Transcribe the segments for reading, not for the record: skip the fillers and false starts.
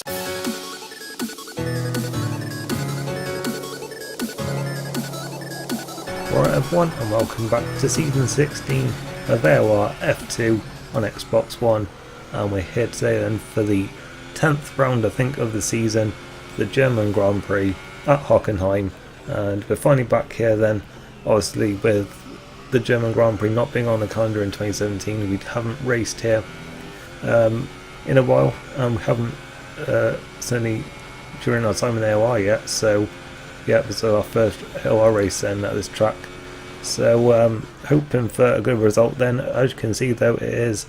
Alright everyone, and welcome back to Season 16 of AOR F2 on Xbox One, and we're here today then for the 10th round I think of the season, the German Grand Prix at Hockenheim, and we're finally back here then, obviously with the German Grand Prix not being on the calendar in 2017, we haven't raced here in a while, and we haven't certainly during our time in AOR yet, so yeah, this is our first AOR race then at this track. So hoping for a good result then. As you can see though, it is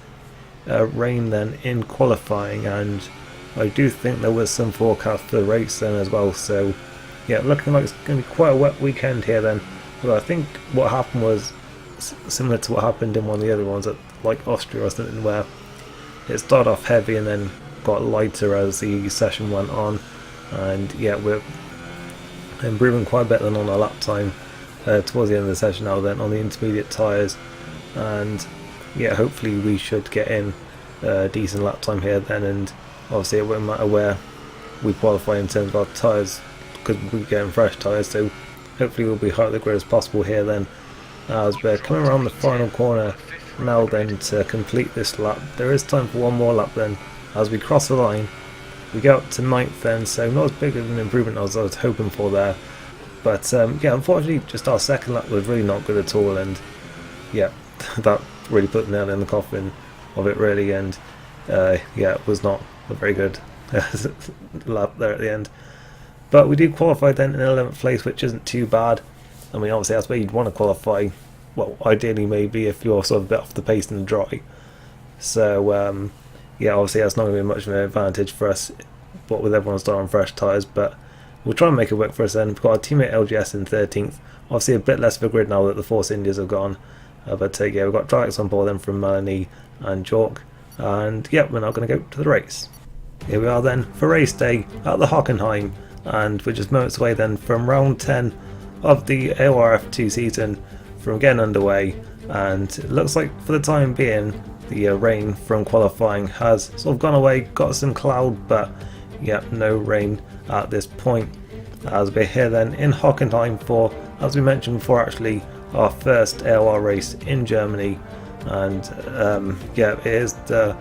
rain then in qualifying, and I do think there was some forecast for the race then as well. So yeah, looking like it's going to be quite a wet weekend here then. But I think what happened was similar to what happened in one of the other ones, at like Austria or something, where it started off heavy and then got lighter as the session went on. And yeah, we're improving quite a bit then on our lap time towards the end of the session now then on the intermediate tyres, and yeah, hopefully we should get in a decent lap time here then, and obviously it won't matter where we qualify in terms of our tyres because we're getting fresh tyres, so hopefully we'll be high at the grid as possible here then as we're coming around the final corner now then to complete this lap. There is time for one more lap then as we cross the line. We go up to 9th then, so not as big of an improvement as I was hoping for there. But yeah, unfortunately just our second lap was really not good at all, and yeah, that really put the nail in the coffin of it really, and yeah, it was not a very good lap there at the end. But we do qualify then in 11th place, which isn't too bad. I mean, obviously that's where you'd want to qualify, well, ideally maybe if you're sort of a bit off the pace in the dry. So yeah, obviously that's not going to be much of an advantage for us, what with everyone starting on fresh tyres, but we'll try and make it work for us then. We've got our teammate LGS in 13th, obviously a bit less of a grid now that the Force Indias have gone, but yeah, we've got Jock on board then from Melanie and Jock, and yeah, we're now going to go to the race. Here we are then for race day at the Hockenheim, and we're just moments away then from round 10 of the AOR F2 season from getting underway, and it looks like for the time being the rain from qualifying has sort of gone away, got some cloud, but yeah, no rain at this point as we're here then in Hockenheim for, as we mentioned before, actually our first AOR race in Germany, and yeah, it is the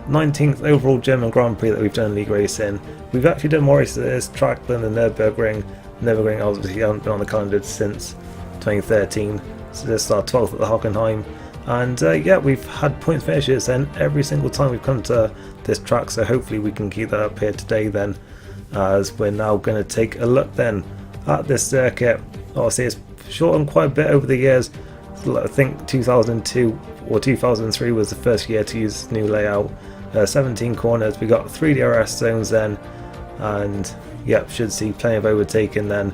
19th overall German Grand Prix that we've done league race in. We've actually done more races at this track than the Nürburgring. Nürburgring obviously hasn't been on the calendar since 2013, so this is our 12th at the Hockenheim. And yeah, we've had points finishes then every single time we've come to this track, so hopefully we can keep that up here today then, as we're now going to take a look then at this circuit. Obviously it's shortened quite a bit over the years. I think 2002 or 2003 was the first year to use this new layout. 17 corners, we got 3 DRS zones then, and yep, should see plenty of overtaking then.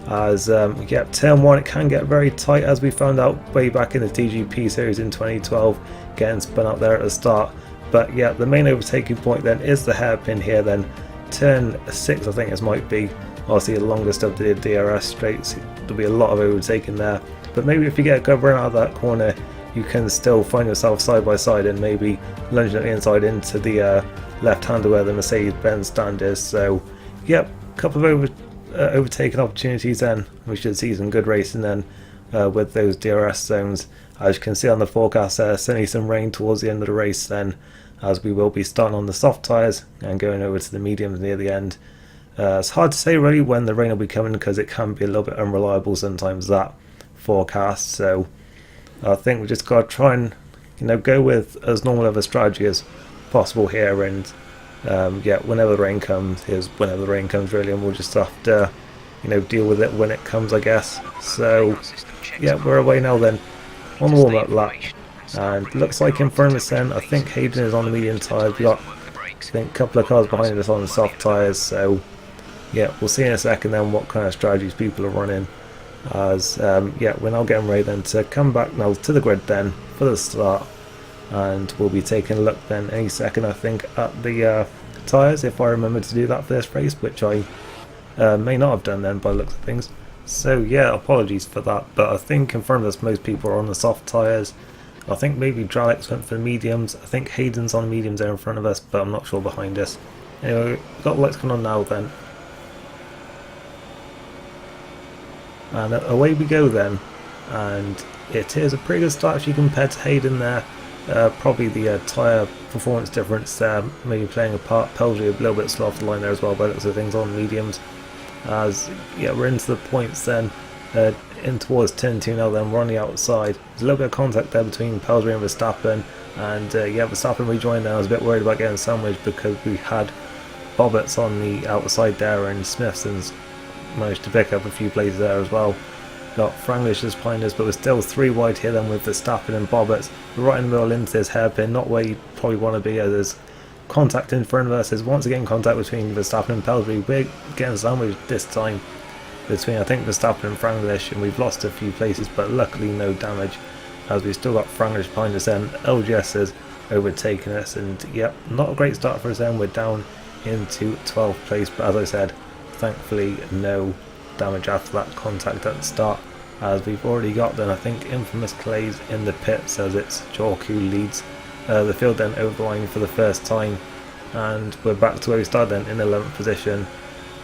As yeah, turn 1 it can get very tight, as we found out way back in the TGP series in 2012, getting spun out there at the start. But yeah, the main overtaking point then is the hairpin here then, turn 6 I think this might be, obviously the longest of the DRS straights. There'll be a lot of overtaking there, but maybe if you get a good run out of that corner you can still find yourself side by side and maybe lunging at the inside into the left hander where the Mercedes-Benz stand is. So yep, a couple of overtaking opportunities then. We should see some good racing then with those DRS zones. As you can see on the forecast there, certainly some rain towards the end of the race then, as we will be starting on the soft tyres and going over to the mediums near the end. It's hard to say really when the rain will be coming, because it can be a little bit unreliable sometimes, that forecast. So I think we just got to try and, you know, go with as normal of a strategy as possible here, and yeah, whenever the rain comes, here's whenever the rain comes really, and we'll just have to, you know, deal with it when it comes, I guess. So yeah, we're away now then on the warm-up lap, and looks like in front of us then, I think Hayden is on the medium tyres. We got, I think, a couple of cars behind us on the soft tyres. So yeah, we'll see in a second then what kind of strategies people are running, as yeah, we're now getting ready then to come back now to the grid then for the start, and we'll be taking a look then any second I think at the tyres, if I remember to do that for this race, which I may not have done then by the looks of things. So yeah, apologies for that, but I think in front of us most people are on the soft tyres. I think maybe Dralex went for the mediums. I think Hayden's on mediums there in front of us, but I'm not sure behind us. Anyway, we've got the lights coming on now then. And away we go then. And it is a pretty good start actually compared to Hayden there. Probably the tyre performance difference there maybe playing a part. Pelgey a little bit slow off the line there as well by the looks of things on mediums. As yeah, we're into the points then, in towards turn 2 now then, we're on the outside. There's a little bit of contact there between Pelgey and Verstappen, and yeah, Verstappen rejoined there. I was a bit worried about getting sandwiched because we had Bobbitts on the outside there and Smithson's managed to pick up a few places there as well. Got Franglish just behind us, but we're still 3 wide here then with Verstappen and Bobbitts. We're right in the middle into this hairpin, not where you probably want to be, as there's contact in front of us. There's once again contact between Verstappen and Pelgey. We're getting sandwiched this time between I think Verstappen and Franglish, and we've lost a few places, but luckily no damage, as we've still got Franglish behind us then. LGS has overtaken us, and yep, not a great start for us then. We're down into 12th place, but as I said, thankfully no damage after that contact at the start, as we've already got then I think Infamous Clays in the pits, as it's Jock who leads the field then over the line for the first time, and we're back to where we started then in 11th position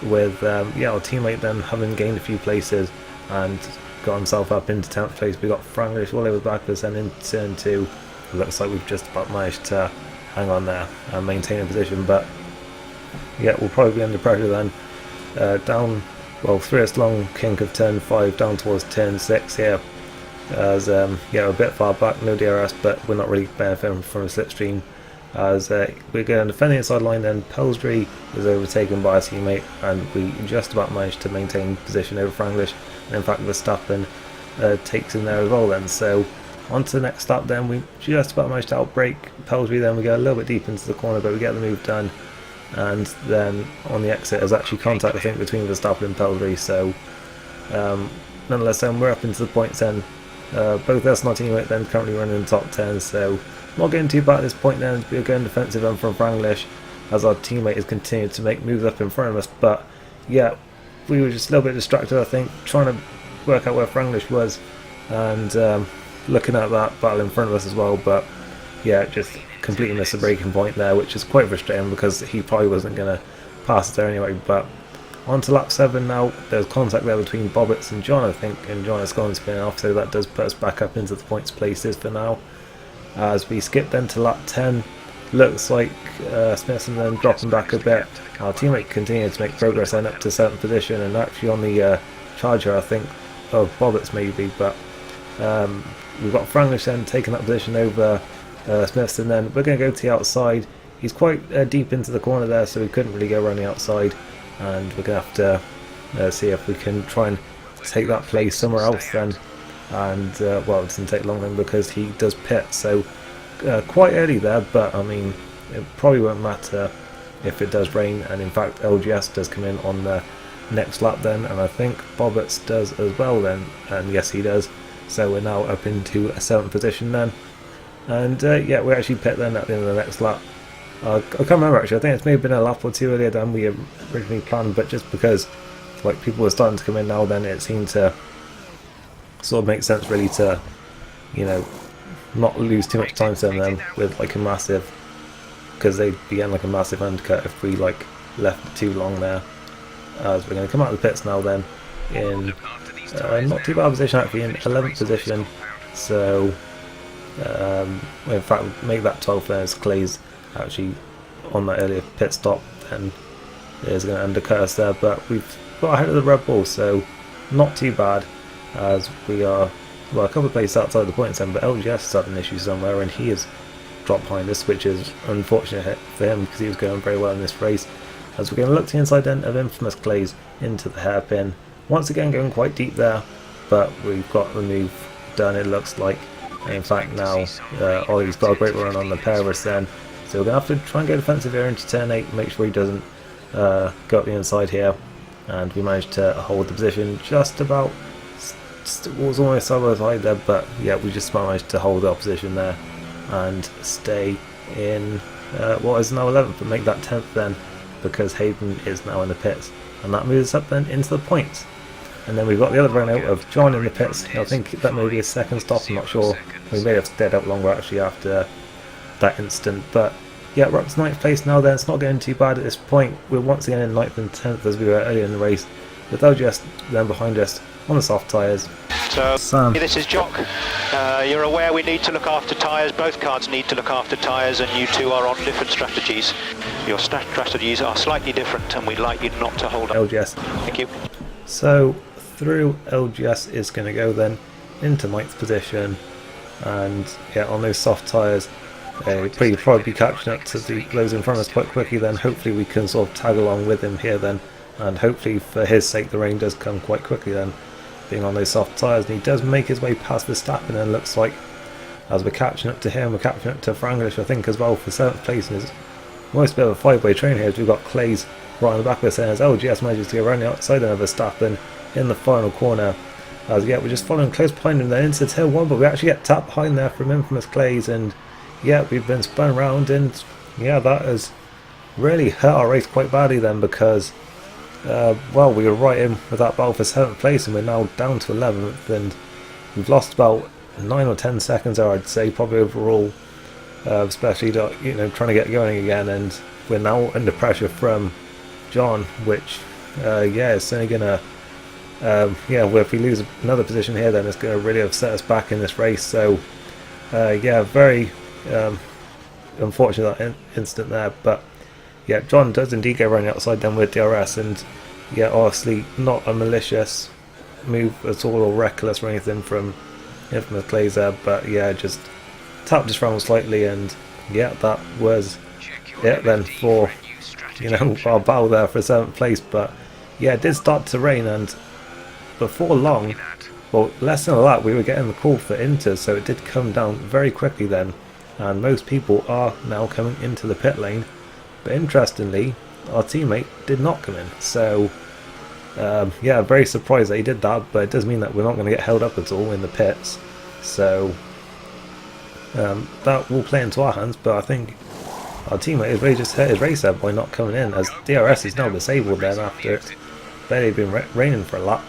with yeah, our teammate then having gained a few places and got himself up into 10th place. We got Franglish all over the back of us, and in turn 2 it looks like we've just about managed to hang on there and maintain a position, but yeah, we'll probably be under pressure then, down, well, through this long kink of turn 5 down towards turn 6 here, as yeah, we're a bit far back, no DRS, but we're not really benefiting from a slipstream, as we're going to defend the inside line then. Pelgey is overtaken by a teammate, and we just about managed to maintain position over Franglish, and in fact Verstappen takes in there as well then. So on to the next lap then, we just about managed to outbrake Pelgey then. We go a little bit deep into the corner, but we get the move done, and then on the exit there's actually contact I think between Verstappen and Pelgey, so nonetheless then we're up into the points then. Both us and our teammate then currently running in the top 10, so not getting too bad at this point then. We're going defensive end from Franglish, as our teammate has continued to make moves up in front of us, but yeah, we were just a little bit distracted I think, trying to work out where Franglish was, and looking at that battle in front of us as well, but yeah, just completely missed the braking point there, which is quite frustrating because he probably wasn't going to pass it there anyway. But on to lap 7 now. There's contact there between Bobbitts and John I think, and John has gone spinning off, so that does put us back up into the points places for now. As we skip then to lap 10, looks like Smithson then dropping back a bit. Our teammate continued to make progress then up to 7th position, and actually on the charger I think of Bobbitts maybe, but we've got Franglish then taking that position over Smithson. Then we're going to go to the outside. He's quite deep into the corner there, so we couldn't really go around the outside, and we're going to have to see if we can try and take that place somewhere else then. And well, it doesn't take long then because he does pit, so quite early there, but I mean it probably won't matter if it does rain, and in fact LGS does come in on the next lap then, and I think Bobbitts does as well then, and yes he does, so we're now up into a 7th position then. And yeah, we actually pit then at the end of the next lap. I can't remember actually, I think it's maybe been a lap or 2 earlier than we originally planned, but just because like people were starting to come in now, then it seemed to sort of make sense really to, you know, not lose too much time to them with like a massive, because they'd be getting like a massive undercut if we like left it too long there. As we're going to come out of the pits now then in not too bad position actually, in 11th position, so in fact make that 12th there as Clay's actually on that earlier pit stop, then is going to undercut us there, but we've got ahead of the Red Bull, so not too bad, as we are, well, a couple of places outside the points then, but LGS has had an issue somewhere and he has dropped behind us, which is unfortunate for him because he was going very well in this race. As we're going to look to the inside end of Infamous Clays into the hairpin, once again going quite deep there, but we've got the move done it looks like. And in fact now Ollie's got a great run on the pair of us then, so we're going to have to try and go defensive here into turn 8, make sure he doesn't go up the inside here, and we managed to hold the position just about, was almost side by side there, but yeah, we just managed to hold our position there and stay in what is now 11th, but make that 10th then, because Hayden is now in the pits, and that moves us up then into the points. And then we've got the other run out of John in the pits. I think that may be his second stop, I'm not sure. We may have stayed out longer actually after that instant, but yeah, we're up to 9th place now then. It's not getting too bad at this point. We're once again in 9th and 10th as we were earlier in the race, with LGS then behind us on the soft tyres. So, Sam. this is Jock. You're aware we need to look after tyres. Both cars need to look after tyres, and you two are on different strategies. Your strategies are slightly different, and we'd like you not to hold up. LGS. Thank you. So through LGS is going to go then into 9th position, and yeah, on those soft tyres, probably be catching up to those in front of us quite quickly. Then hopefully we can sort of tag along with him here then, and hopefully for his sake the rain does come quite quickly then, being on those soft tyres. And he does make his way past Verstappen, and it looks like as we're catching up to him, we're catching up to Franglish I think as well for 7th place. And it's almost a bit of a five-way train here, as we've got Clays right on the back of us, and as LGS manages to go around the outside of Verstappen in the final corner. As yeah, we're just following close behind him then into tail 1, but we actually get tapped behind there from infamous Clays, and yeah, we've been spun around, and yeah, that has really hurt our race quite badly then, because well, we were right in with that battle for 7th place, and we're now down to 11th, and we've lost about 9 or 10 seconds there, I'd say, probably overall, especially trying to get going again. And we're now under pressure from John, which yeah, it's only gonna yeah, well, if we lose another position here, then it's going to really upset us back in this race. So yeah, very unfortunate that incident there, but yeah, John does indeed go around the outside then with DRS, and yeah, obviously not a malicious move at all or reckless or anything from infamous Clays there, but yeah, just tapped his front slightly, and yeah, that was it then for our battle there for 7th place. But yeah, it did start to rain, and before long, well, less than a lap, we were getting the call for Inter, so it did come down very quickly then, and most people are now coming into the pit lane. But interestingly, our teammate did not come in, so yeah, very surprised that he did that, but it does mean that we're not going to get held up at all in the pits, so that will play into our hands. But I think our teammate has really just hurt his race there by not coming in, as DRS is now disabled then after it's barely been raining for a lap.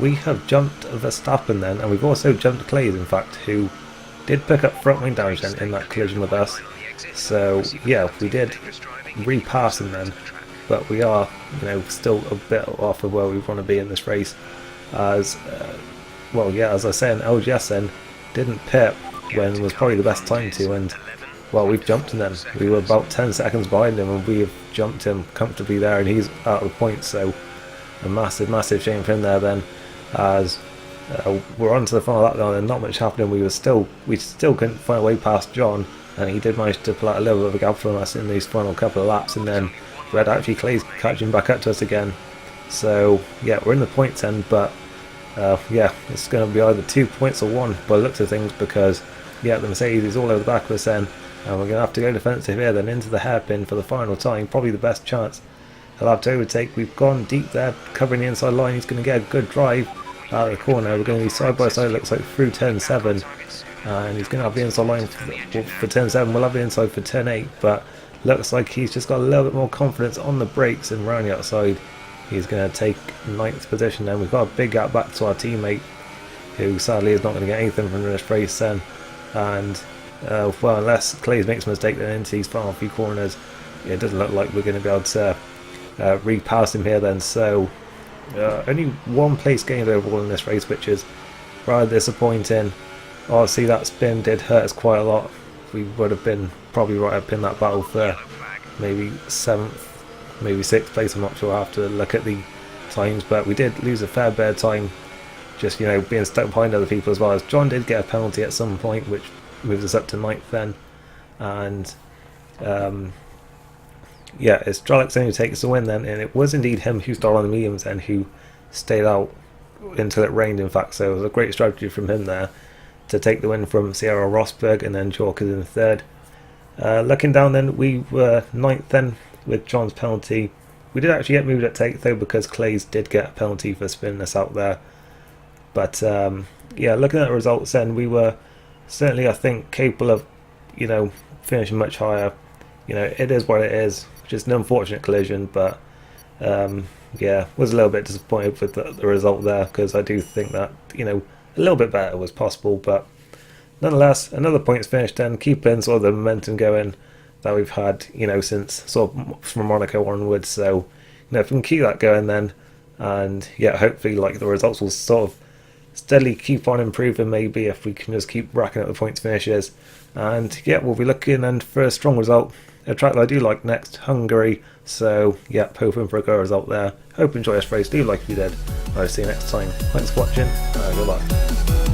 We have jumped Verstappen then, and we've also jumped Clays, in fact, who did pick up front wing damage then in that collision with us. So yeah, we did repass him then, but we are still a bit off of where we want to be in this race, as well, yeah, as I said, LGS then didn't pit when was probably the best time to, and well, we've jumped him then. We were about 10 seconds behind him, and we have jumped him comfortably there, and he's out of the point. So a massive shame for him there then, as we're on to the final lap now and not much happening. We still couldn't find a way past John, and he did manage to pull out a little bit of a gap from us in these final couple of laps, and then we had actually Clays catching back up to us again. So yeah, we're in the points end, but yeah, it's going to be either 2 points or 1 by the looks of things, because yeah, the Mercedes is all over the back of us then, and we're going to have to go defensive here then into the hairpin for the final time, probably the best chance he'll have to overtake. We've gone deep there, covering the inside line. He's going to get a good drive out of the corner. We're going to be side by side, looks like, through turn 7, and he's going to have the inside line for turn 7. We'll have the inside for turn 8, but looks like he's just got a little bit more confidence on the brakes, and round the outside he's going to take 9th position. Then we've got a big gap back to our teammate, who sadly is not going to get anything from this race then, and well, unless Clays makes a mistake then into these final few corners, it doesn't look like we're going to be able to repass him here then. So only 1 place gained overall in this race, which is rather disappointing. Obviously that spin did hurt us quite a lot. We would have been probably right up in that battle for maybe 7th, maybe 6th place. I'm not sure, I'll have to look at the times, but we did lose a fair bit of time just being stuck behind other people, as well as John did get a penalty at some point, which moves us up to 9th then. And yeah, it's Strelix who takes the win then, and it was indeed him who started on the mediums and who stayed out until it rained, in fact, so it was a great strategy from him there to take the win from Sierra Rosberg, and then Jock is in 3rd. Looking down then, we were 9th then with John's penalty. We did actually get moved at take though, because Clays did get a penalty for spinning us out there. But yeah, looking at the results then, we were certainly, I think, capable of finishing much higher. It is what it is, just an unfortunate collision, but yeah, was a little bit disappointed with the result there, because I do think that a little bit better was possible. But nonetheless, another points finished then, keeping sort of the momentum going, that we've had, you know, since sort of from Monaco onwards. So, you know, if we can keep that going then, and yeah, hopefully like the results will sort of steadily keep on improving, maybe if we can just keep racking up the points finishes. And yeah, we'll be looking and for a strong result. A track that I do like next, Hungary. So yeah, hoping for a good result there. Hope you enjoy this race. Do like if you did. I'll see you next time. Thanks for watching. Goodbye.